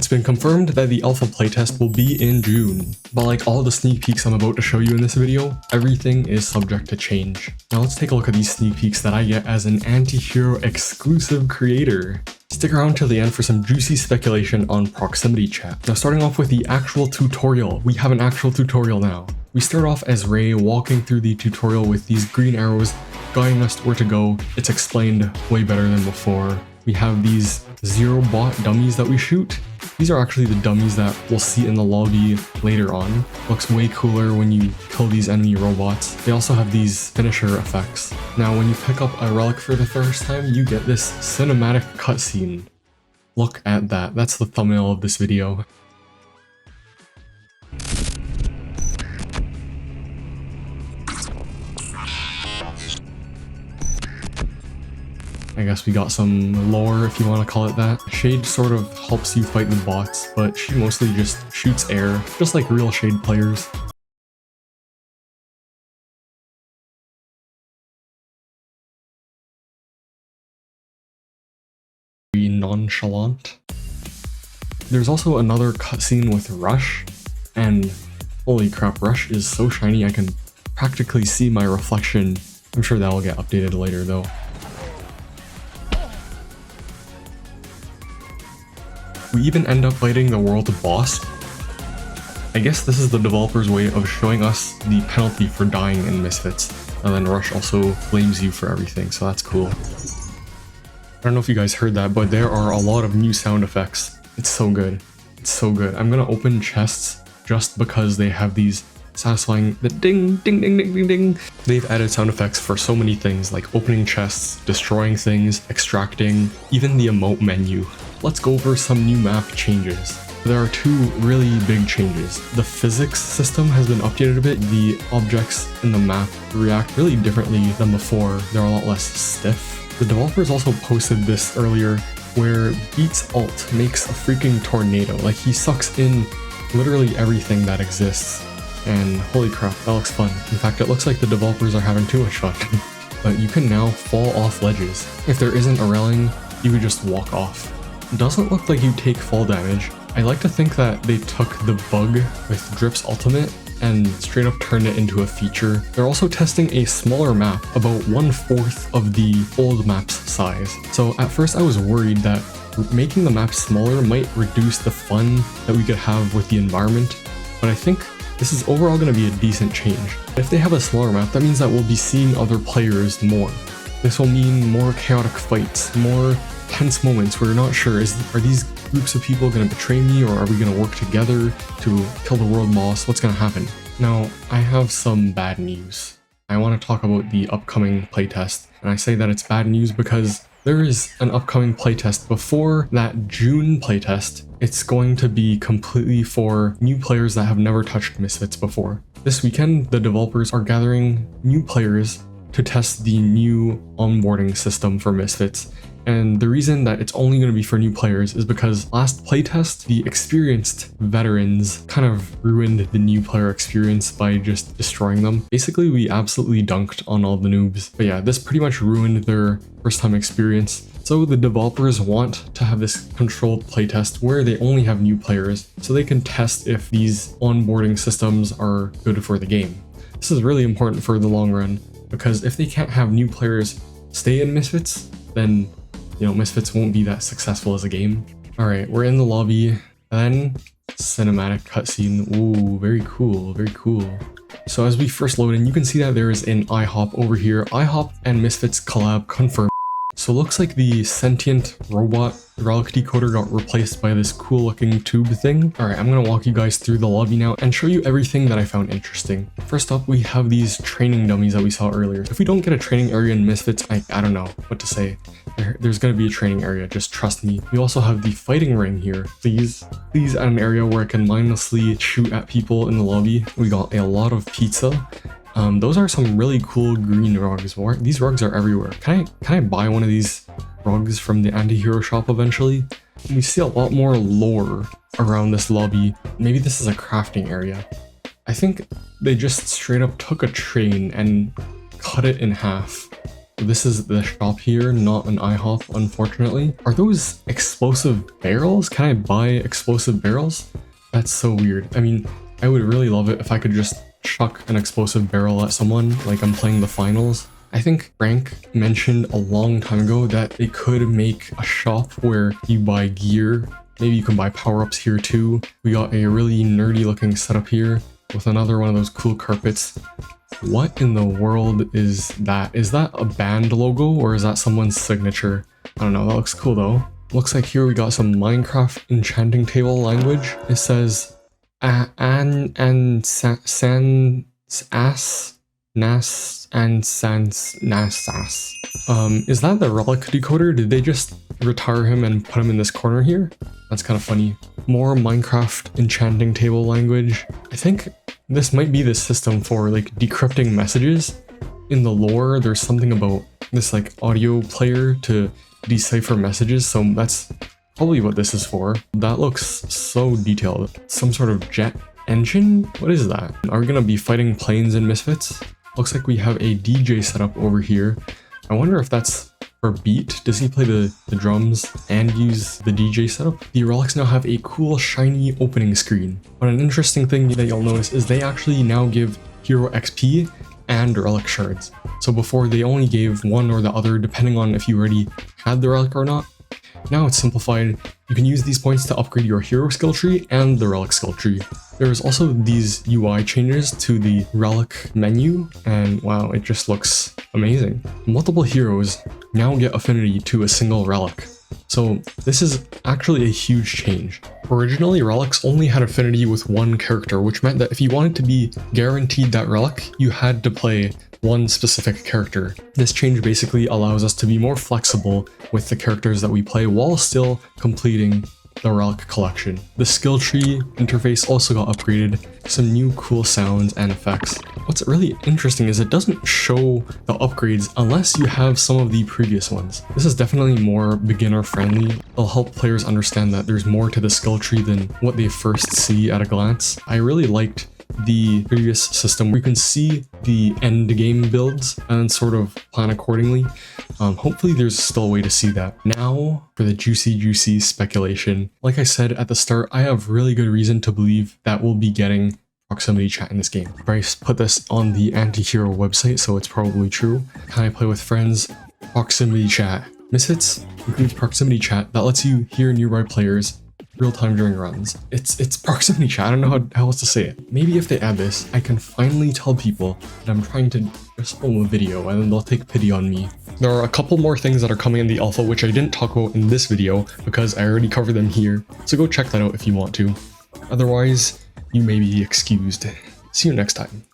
It's been confirmed that the alpha playtest will be in June, but like all the sneak peeks I'm about to show you in this video, everything is subject to change. Now let's take a look at these sneak peeks that I get as an Antihero exclusive creator. Stick around till the end for some juicy speculation on proximity chat. Now starting off with the actual tutorial, we have an actual tutorial now. We start off as Ray walking through the tutorial with these green arrows guiding us where to go. It's explained way better than before. We have these 0 bot dummies that we shoot. These are actually the dummies that we'll see in the lobby later on. Looks way cooler when you kill these enemy robots. They also have these finisher effects. Now when you pick up a relic for the first time, you get this cinematic cutscene. Look at that. That's the thumbnail of this video. I guess we got some lore, if you want to call it that. Shade sort of helps you fight the bots, but she mostly just shoots air, just like real Shade players. Very nonchalant. There's also another cutscene with Rush, and holy crap, Rush is so shiny I can practically see my reflection. I'm sure that will get updated later though. We even end up fighting the world boss. I guess this is the developer's way of showing us the penalty for dying in Misfits, and then Rush also blames you for everything, so that's cool. I don't know if you guys heard that, but there are a lot of new sound effects. It's so good. It's so good. I'm gonna open chests just because they have these satisfying the ding, ding, ding, ding, ding, ding. They've added sound effects for so many things like opening chests, destroying things, extracting, even the emote menu. Let's go over some new map changes. There are two really big changes. The physics system has been updated a bit. The objects in the map react really differently than before. They're a lot less stiff. The developers also posted this earlier where Beats Alt makes a freaking tornado. Like he sucks in literally everything that exists. And holy crap, that looks fun. In fact, it looks like the developers are having too much fun. But you can now fall off ledges. If there isn't a railing, you could just walk off. Doesn't look like you take fall damage. I like to think that they took the bug with Drip's ultimate and straight up turned it into a feature. They're also testing a smaller map, about 1/4 of the old map's size. So at first I was worried that making the map smaller might reduce the fun that we could have with the environment, but I think this is overall going to be a decent change. If they have a smaller map, that means that we'll be seeing other players more. This will mean more chaotic fights, more tense moments where you're not sure, are these groups of people going to betray me, or are we going to work together to kill the world boss? What's going to happen? Now, I have some bad news. I want to talk about the upcoming playtest, and I say that it's bad news because there is an upcoming playtest before that June playtest. It's going to be completely for new players that have never touched Misfits before. This weekend, the developers are gathering new players to test the new onboarding system for Misfits. And the reason that it's only going to be for new players is because last playtest, the experienced veterans kind of ruined the new player experience by just destroying them. Basically, we absolutely dunked on all the noobs. But yeah, this pretty much ruined their first time experience. So the developers want to have this controlled playtest where they only have new players so they can test if these onboarding systems are good for the game. This is really important for the long run because if they can't have new players stay in Misfits, then Misfits won't be that successful as a game. Alright, we're in the lobby, and then cinematic cutscene. Ooh, very cool, very cool. So as we first load in, you can see that there is an IHOP over here. IHOP and Misfits collab confirmed. So it looks like the sentient robot relic decoder got replaced by this cool looking tube thing. Alright, I'm gonna walk you guys through the lobby now and show you everything that I found interesting. First up, we have these training dummies that we saw earlier. If we don't get a training area in Misfits, I don't know what to say. There's gonna be a training area, just trust me. We also have the fighting ring here. Please add an area where I can mindlessly shoot at people in the lobby. We got a lot of pizza. Those are some really cool green rugs. These rugs are everywhere. Can I buy one of these rugs from the Antihero shop eventually? We see a lot more lore around this lobby. Maybe this is a crafting area. I think they just straight up took a train and cut it in half. This is the shop here, not an IHOP, unfortunately. Are those explosive barrels? Can I buy explosive barrels? That's so weird. I mean, I would really love it if I could just chuck an explosive barrel at someone like I'm playing the finals. I think Frank mentioned a long time ago that they could make a shop where you buy gear. Maybe you can buy power-ups here too. We got a really nerdy looking setup here with another one of those cool carpets. What in the world is that? Is that a band logo or is that someone's signature? I don't know, that looks cool though. Looks like here we got some Minecraft enchanting table language. It says an and san as nas and sans nasas. Is that the relic decoder? Did they just retire him and put him in this corner here? That's kind of funny. More Minecraft enchanting table language. I think this might be the system for like decrypting messages. In the lore, there's something about this like audio player to decipher messages, so that's probably what this is for. That looks so detailed. Some sort of jet engine? What is that? Are we gonna be fighting planes in Misfits? Looks like we have a DJ setup over here. I wonder if that's for Beat. Does he play the drums and use the DJ setup? The relics now have a cool shiny opening screen. But an interesting thing that you'll notice is they actually now give hero XP and relic shards. So before they only gave one or the other depending on if you already had the relic or not. Now it's simplified. You can use these points to upgrade your hero skill tree and the relic skill tree. There's also these UI changes to the relic menu, and wow, it just looks amazing. Multiple heroes now get affinity to a single relic. So this is actually a huge change. Originally, relics only had affinity with one character, which meant that if you wanted to be guaranteed that relic, you had to play one specific character. This change basically allows us to be more flexible with the characters that we play while still completing the relic collection. The skill tree interface also got upgraded, some new cool sounds and effects. What's really interesting is it doesn't show the upgrades unless you have some of the previous ones. This is definitely more beginner friendly. It'll help players understand that there's more to the skill tree than what they first see at a glance. I really liked the previous system where you can see the end game builds and sort of plan accordingly. Hopefully there's still a way to see that. Now for the juicy speculation. Like I said at the start, I have really good reason to believe that we'll be getting proximity chat in this game. Bryce put this on the Antihero website, so it's probably true. Can I play with friends? Proximity chat. Misfitz includes proximity chat that lets you hear nearby players real time during runs. It's proximity chat. I don't know how else to say it. Maybe if they add this, I can finally tell people that I'm trying to just film a video and then they'll take pity on me. There are a couple more things that are coming in the alpha which I didn't talk about in this video because I already covered them here, so go check that out if you want to. Otherwise, you may be excused. See you next time.